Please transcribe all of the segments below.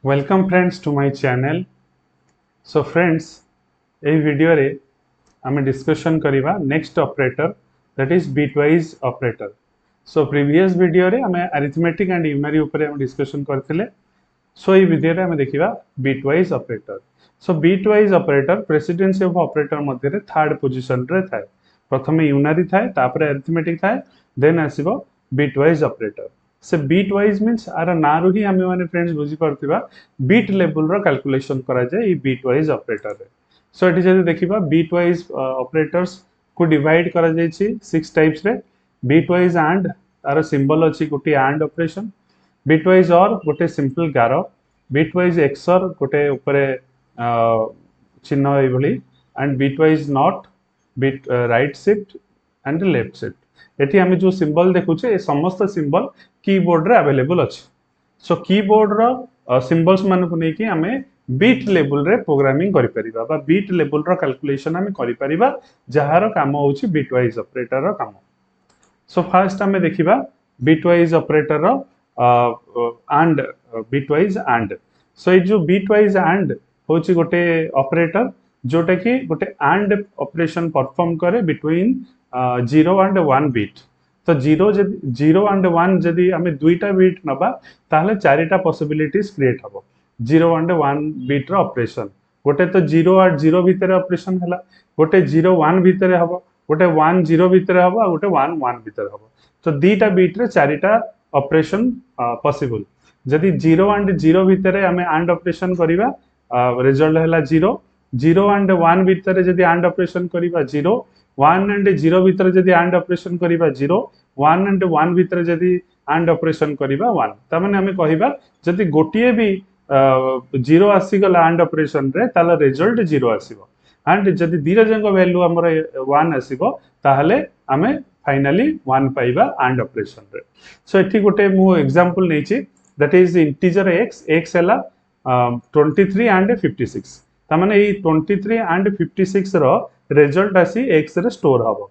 Welcome friends to my channel. So friends, এই ভিডিওরে আমি discussion করিবা next operator that is bitwise operator. So previous ভিডিওরে আমি arithmetic and unary উপরে আমি discussion করଥିଲେ. So এই ভিডিওরে আমি দেখিবা bitwise operator. So bitwise operator presidency of operator মধ্যে থার্ড পজিশন রে থাকে। প্রথমে unary থাকে, তারপরে arithmetic থাকে, দেন আসিব bitwise operator. से bitwise means आर नारु ही आमे माने फ्रेंड्स बुझी पारथिबा bit level रो कैलकुलेशन करा जाय ई bitwise operator रे। सो एटी जदि देखिबा bitwise operators को डिवाइड करा जाय छी 6 टाइप्स रे। bitwise and आर सिंबल अछि गोटे and ऑपरेशन, bitwise or गोटे सिंपल गारो, bitwise XOR गोटे ऊपरे चिन्ह ए भली, and bitwise not bit right shift and left shift. Eighty आमे जो सिंबल देखुचे ए समस्त सिंबल कीबोर्ड रे अवेलेबल अछि। सो कीबोर्ड रो सिंबल्स मान को नेकी आमे बीट लेवल रे प्रोग्रामिंग करि परिबा बा बीट लेवल रो कैलकुलेशन आमे करि परिबा जहार काम होछि बिटवाइज ऑपरेटर रो काम। सो फर्स्ट आमे देखिबा बिटवाइज ऑपरेटर रो एंड बिटवाइज एंड। सो ए जो बिटवाइज एंड होछि गोटे ऑपरेटर जोटा कि गोटे एंड ऑपरेशन परफॉर्म करे बिटवीन 0 एंड 1 बीट। तो जीरो एंड 1 जदि आमे दुईटा बीट नबा ताहले चारिटा पॉसिबिलिटीज क्रिएट हबो 0 एंड 1 बीट रो ऑपरेशन। गोटे तो 0 और 0 भितरे ऑपरेशन हला, गोटे 0 1 भितरे हबो, गोटे 1 0 भितरे हबो, गोटे 1 1 भितरे हबो। तो दीटा बीट रे चारिटा ऑपरेशन पॉसिबल। जदि 0 एंड 0 भितरे आमे एंड ऑपरेशन करिबा रिजल्ट हला 0, 0 एंड 1 भितरे जदि एंड ऑपरेशन करिबा 0, 1 एंड 0 भितर जदि एंड ऑपरेशन करिबा 0, 1 एंड 1 भितर जदि एंड ऑपरेशन करिबा 1। त माने हमें कहिबा जदि गोटिए भी 0 आसी गला एंड ऑपरेशन रे ताला रिजल्ट 0 आसीबो, एंड जदि दीरा जंग वैल्यू हमर 1 आसीबो ताहले हमें फाइनली 1 पाइबा एंड ऑपरेशन रे। सो एठी गोटे मु एग्जांपल नेछि दैट इज इंटीजर x हला 23 एंड 56। त माने ई 23 एंड 56 रो रिजल्ट आसी x रे स्टोर हबो।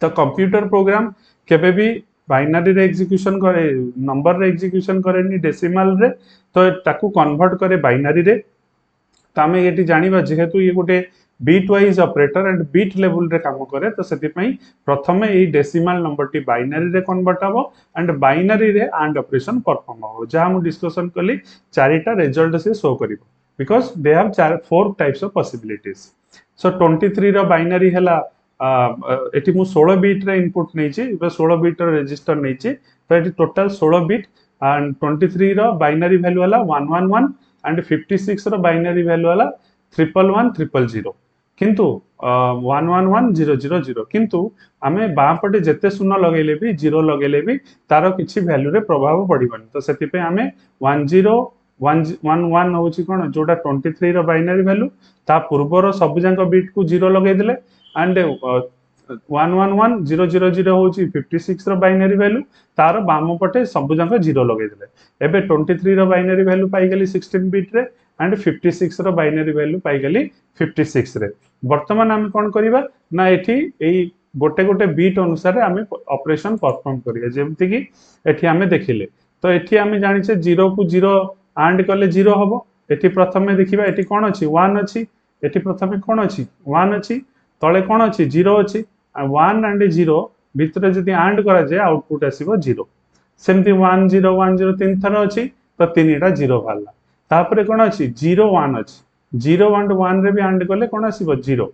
तो कंप्यूटर प्रोग्राम केबे भी बाइनरी रे एग्जीक्यूशन करे, नंबर रे एग्जीक्यूशन करे नि डेसिमल रे, तो ताकू कन्वर्ट करे बाइनरी रे। तो आमे एटी जानिबा जेहेतु ये गोटे bitwise operator and bit level रे काम करे, तो सेति पई प्रथमे ए डेसिमल नंबर टी बाइनरी रे कन्वर्ट हबो एंड बाइनरी रे एंड ऑपरेशन परफॉर्म हबो। जहा हम डिस्कशन कली चारिटा रिजल्ट से शो करिवो because they have 4 types of possibilities. So 23 रो बाइनरी हला एटी मु 16 बिट रे इनपुट नै छी, 16 बिट रो रजिस्टर नै छी। तो एटी टोटल 16 बिट एंड 23 रो बाइनरी वैल्यू हला 111 एंड 56 रो बाइनरी वैल्यू हला 111000। किंतु 111000 किंतु आमे बापटे जेते शून्य लगेले भी 0 लगेले भी तारो किछि वैल्यू रे प्रभाव पड़िबनी। तो सेति पे आमे 1011 होछि कोन जोटा 23 रो बाइनरी वैल्यू ता पूर्वर सब जांक बिट को 0 लगे देले, एंड 111000 होछि 56 रो बाइनरी वैल्यू तार बाम पटे सब जांक 0 लगे देले। एबे 23 रो बाइनरी वैल्यू पाई गेली 16 बिट रे एंड 56 रो बाइनरी वैल्यू पाई गेली 56 रे। वर्तमान हम कोन करिबा ना एठी एई गोटे गोटे बीट अनुसार आमे ऑपरेशन परफॉर्म करिया, जेमति कि एठी आमे देखिले। तो एठी आमे जानिछे 0 को 0 एंड कले 0 हबो। एठी प्रथमे देखिबा एठी कोन अछि 1 अछि, एठी प्रथमे कोन अछि 1 अछि, तळे कोन अछि 0 अछि, 1 एंड 0 भितरे जदि एंड करा जाय आउटपुट आसीबो 0। सेमति 1 0 1 0 तीन थर अछि तो तीनटा 0 भाला। तापरे कोन अछि 0 1 अछि, 0 एंड 1 रे भी एंड कले कोन आसीबो 0,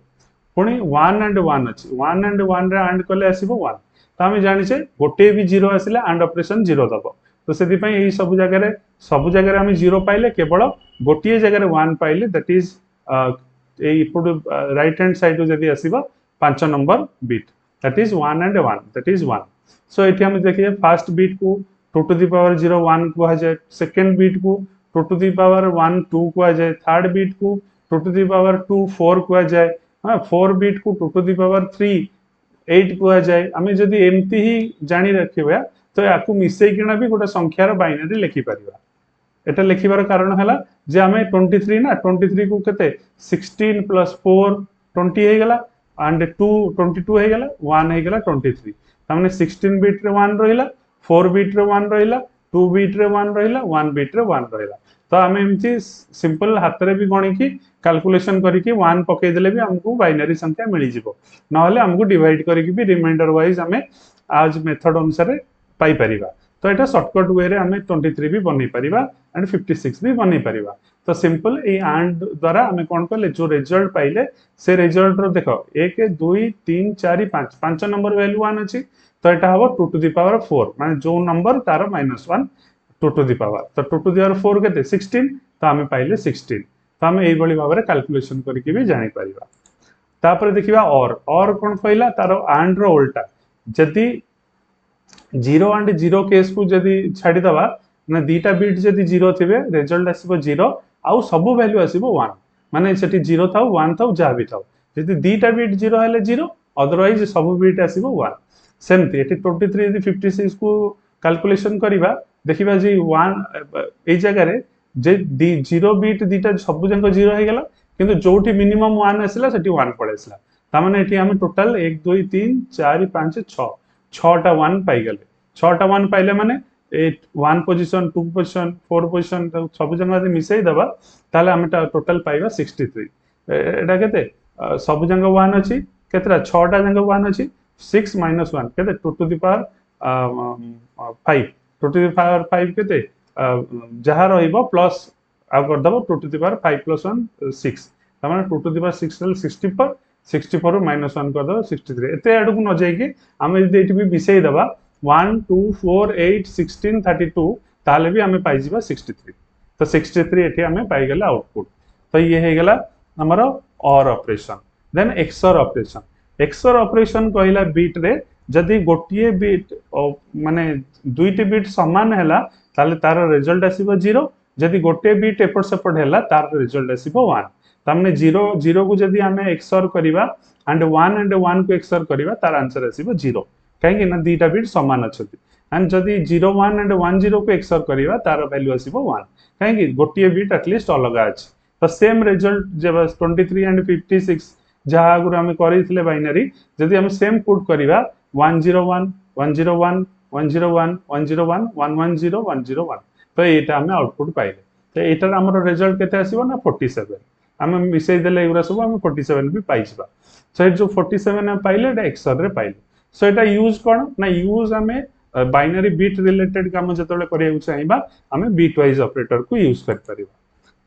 पुनी 1 एंड 1 अछि, 1 एंड 1 रे एंड कले आसीबो 1। त हम जानिछे गोटे भी 0 आसिले एंड ऑपरेशन 0 दबो। तो सेति पई एई सब जगह रे हम 0 पाइले, केवल गोटिए जगह रे 1 पाइले, that is AE put right hand side जदि आसीबो 5 number bit, that is 1 and 1, that is 1। सो एठी हम देखिए फर्स्ट बिट को 2 टू द पावर 0 1 को जाए, सेकंड बिट को 2 टू द पावर 1 2 को जाए, थर्ड बिट को 2 टू द पावर 2 4 को जाए, हां 4 बिट को 2 टू द पावर 3 8 को जाए। आमे जदि एमती ही जानि रखिबा तो याकू मिसै किना भी गोटे संख्यार बाइनरी लिखि परिबा। एटा लिखिबार कारण हला जे आमे 23 ना 23 को केते 16 प्लस 4 20 हे गेला एंड 2 22 हे गेला, 1 हे गेला 23। तामने 16 बिट रे 1 रहिला, 4 बिट रे 1 रहिला, 2 बिट रे 1 रहिला 1 बिट रे 1 रहिला तो आम एमती सिंपल हाथ रे भी गणिकी कैलकुलेशन करके 1 पकई देले भी हमको बाइनरी संख्या मिल जिवो नहले हमको डिवाइड करके भी रिमाइंडर वाइज हमें आज मेथड अनुसार पाई परिबा तो एटा शॉर्टकट वे रे हमें 23 भी बनै परिबा एंड 56 भी बनै परिबा तो सिंपल ए एंड द्वारा हमें कोन करले जो रिजल्ट पाइले से रिजल्ट रो देखो 1 2 3 4 5 5 नंबर वैल्यू 1 अछि तो एटा हबो 2 टू द पावर 4 माने जो नंबर तार -1 2 टू द पावर तो 2 टू द पावर 4 केते 16 तो हमें पाइले 16 तो हमें एई बळी भाबरे कैलकुलेशन करके भी जानि परिबा तापर देखिबा और कोन कहला तार एंड रो उल्टा जदी 0 एंड 0 केस को जदी छाडी दबा ना दीटा बिट जदी 0 थिबे रिजल्ट आसीबो 0 आउ सब वैल्यू आसीबो 1 माने सेठी 0 थाउ 1 थाउ जा भी थाउ जदी दीटा बिट 0 हेले 0 अदरवाइज सब बिट आसीबो 1 सेमती एठी 23 यदि 56 को कैलकुलेशन करिबा देखिबा जे 1 ए जगह रे जे 0 बिट दीटा सब जंक 0 हे गेला किंतु जोठी मिनिमम 1 आसिला सेठी 1 पळेसला ता माने एठी हम टोटल 1 2 3 4 5 6 6टा 1 पाई गले 6टा 1 पाइले माने 1 पोजीशन 2 पोजीशन 4 पोजीशन सब जंक यदि मिसई दबा ताले हम टोटल पाइबा 63 एटा केते सब जंक 1 अछि केतरा 6टा जंक 1 अछि 6 - 1 केते 2 to the power 5 2 to the power 5 केते जहा रहिबो प्लस आ कर दबो 2 टू द पावर 5 + 1 6 तमाने 2 टू द पावर 6 64 64 - 1 कर दबो 63 एते आडू न जाई कि हम यदि एठी भी मिसई दबा 1 2 4 8 16 32 ताले भी हमें पाई जिबा 63 तो 63 एठी हमें पाई गेला आउटपुट तो ये हे गेला हमरो और ऑपरेशन देन एक्सओर ऑपरेशन कहला बिट रे जदी गोटिए बिट माने दुईटी बिट समान हैला ताले तार रिजल्ट आसीबो 0 जदी गोटे बिट एपट सेपट हैला तार रिजल्ट आसीबो 1 तामने 0 0 को जदी हमें एक्सओर करिबा एंड 1 को एक्सओर करिबा तार आंसर आसीबो 0 कहीं ना दीटा बिट समान अच्छी एंड जदि 0 1 एंड 1 0 को एक्सओर करिबा तार वैल्यू आसीबो 1 कहीं गोटिए बिट एटलीस्ट अलग अछि तो सेम रिजल्ट जब 23 एंड 56 जहा गुरु हमें करिथिले बाइनरी जदि हम सेम पुट करिबा 101 101 101 101 110 101 तो एटा हमें आउटपुट पाइले तो एटार हमर रिजल्ट केते आसीबो ना 47 हम मिसई देले एगुरा सब हम 47 भी पाइछबा सो जो 47 हम पाइले एटा एक्सओर रे पाइले सो एटा यूज कोन ना यूज हमें बाइनरी बिट रिलेटेड काम जतले करिया चाहिबा हमें बिटवाइज ऑपरेटर को यूज कर परिबा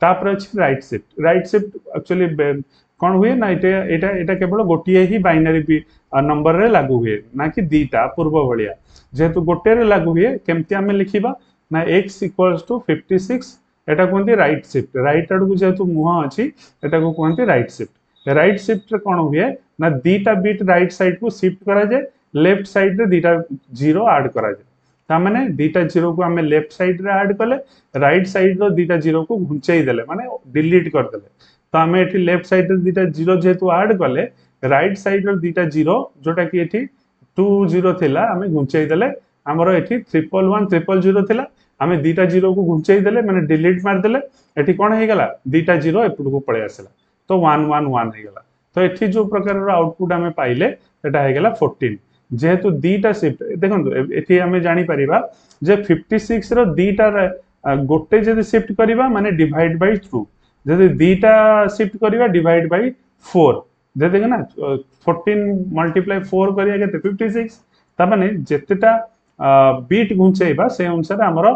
तापर अछि राइट शिफ्ट एक्चुअली कोन हुए ना एटा केवल गोटिए ही बाइनरी नंबर रे लागू हुए ना कि दीटा पूर्व भलिया जेतु गोटे रे लागू हुए केमति हमें लिखिबा ना x = 56 एटा कोनती राइट शिफ्ट राइट आडू को जेतु मुह अछि एटा को कोनती राइट शिफ्ट रे कोन हुए ना दीटा बिट राइट साइड को शिफ्ट करा जाय लेफ्ट साइड रे दीटा 0 ऐड करा जाय ता माने दीटा 0 को हमें लेफ्ट साइड रे ऐड कले राइट साइड रो दीटा 0 को घुंचई देले माने डिलीट कर देले तो हमें एठी लेफ्ट साइड रे दीटा 0 जेतु ऐड कले राइट साइड रो दीटा 0 जोटा कि एठी 20 थिला हमें घुंचई देले हमरो एठी 111 000 थिला हमें दीटा 0 को घुंचई देले माने डिलीट मार देले एठी कोन हे गेला दीटा 0 एपुड को पळे आसला तो 111 हे गेला तो एठी जो प्रकार रो आउटपुट हमें पाइले एटा हे गेला 14 जेहेतु दीटा शिफ्ट देखंतु एठी हमें जानि परिबा जे 56 रो दीटा गोटे जदि शिफ्ट करिबा माने डिवाइड बाय 2 जदि दीटा शिफ्ट करिबा डिवाइड बाय 4 जे देख ना 14 मल्टीप्लाई 4 करिया केते 56 ता माने जेतेटा बीट घुंचेबा से अनुसार हमरो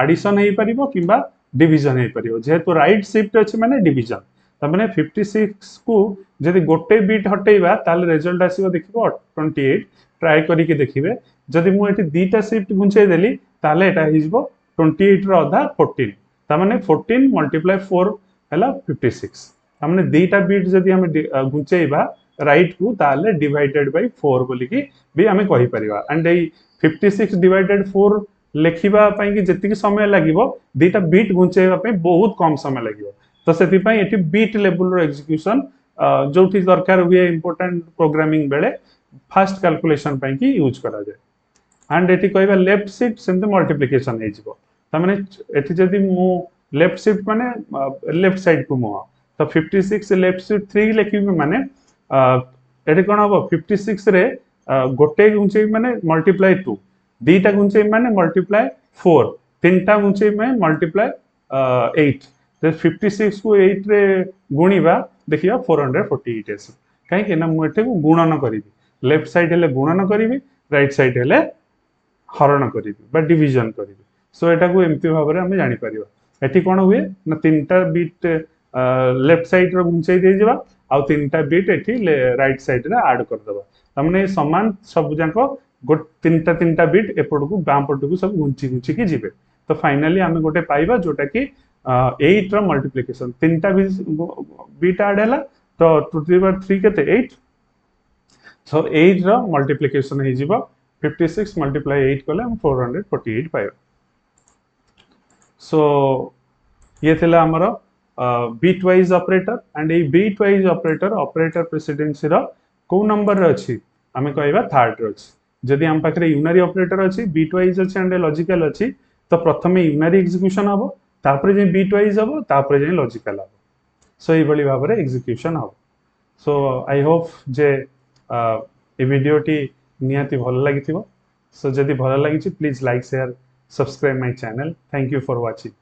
एडिशन हे परिबो किबा डिवीजन हे परिबो जेहेतु राइट शिफ्ट अछि माने डिवीजन ता माने 56 को जदि गोटे बीट हटेइबा ताले रिजल्ट आसीबो देखिबो 28 ट्राई करी के देखिबे जदि मु एठी दीटा शिफ्ट घुंचेइ देली ताले एटा हिजबो 28 रो आधा 14 ता माने 14 × 4 हैला 56 ता माने दीटा बीट जदि हम घुंचेइबा राइट को ताले डिवाइडेड बाय 4 बोली की भी हमें कहि परिबा एंड ए 56 डिवाइडेड 4 लेखिबा पई कि जति समय लागिबो दीटा बीट घुंचेइबा पई बहुत कम समय लागिबो तो सेति पई एठी बीट लेवल रो एग्जीक्यूशन जोठी दरकार हुए इंपोर्टेंट प्रोग्रामिंग बेले फास्ट कैलकुलेशन पई की यूज करा जाय एंड एठी कहबा लेफ्ट शिफ्ट सेंते मल्टीप्लिकेशन हे जिवो त माने एठी जदी मु लेफ्ट शिफ्ट माने लेफ्ट साइड को मु तो 56 लेफ्ट शिफ्ट 3 लेखिबे माने एठी कोन हबो 56 रे गोटे गुंचेई माने मल्टीप्लाई 2 दीटा गुंचेई माने मल्टीप्लाई 4 तीनटा ऊंचाई में मल्टीप्लाई 8 तो 56 को 8 रे गुणिबा देखिबा 448 आस कहीं ना मुझे गुणन करी लेफ्ट साइड हेले गुणन करी राइट साइड हेले हरण करी डिविजन करी सो एटा को एमती भाव में आम जापर एटी कौन हुए ना तीनटा बिट लेफ्ट साइड घुंचाई दे जावा आउ तीनटा बिट एटी राइट साइड रे ऐड करदबा तमने समान सब जाक तीनटा तीनटा बिट एपट को बाम पट को सब घुंची घुंची की जीवे तो फाइनाली आम गोटे पाइबा जोटा कि 8 रो मल्टीप्लिकेशन तीनटा बिट ऐड है तो 2 to the power 3 केते 8 सो 8 रो मल्टीप्लिकेशन हो जीवा 56 मल्टीप्लाई 8 कले हम 448 पाइबा सो ये थिला हमरो बिटवाइज ऑपरेटर एंड ए बिटवाइज ऑपरेटर प्रेसिडेंसी रो को नंबर रे अछि आमे कहबा थर्ड रे अछि जदि हम पाखरे यूनारी ऑपरेटर अछि बिटवाइज अछि एंड लॉजिकल अछि तो प्रथमे यूनारी एग्जीक्यूशन हबो तापरे जे बिटवाइज हबो तापरे जे लॉजिकल हबो सो ए बली भाबरे एग्जीक्यूशन हबो सो आई होप जे ए वीडियो टी नियाती भल लागिथिबो सो जदि भल लागिछि please like share subscribe my channel thank you for watching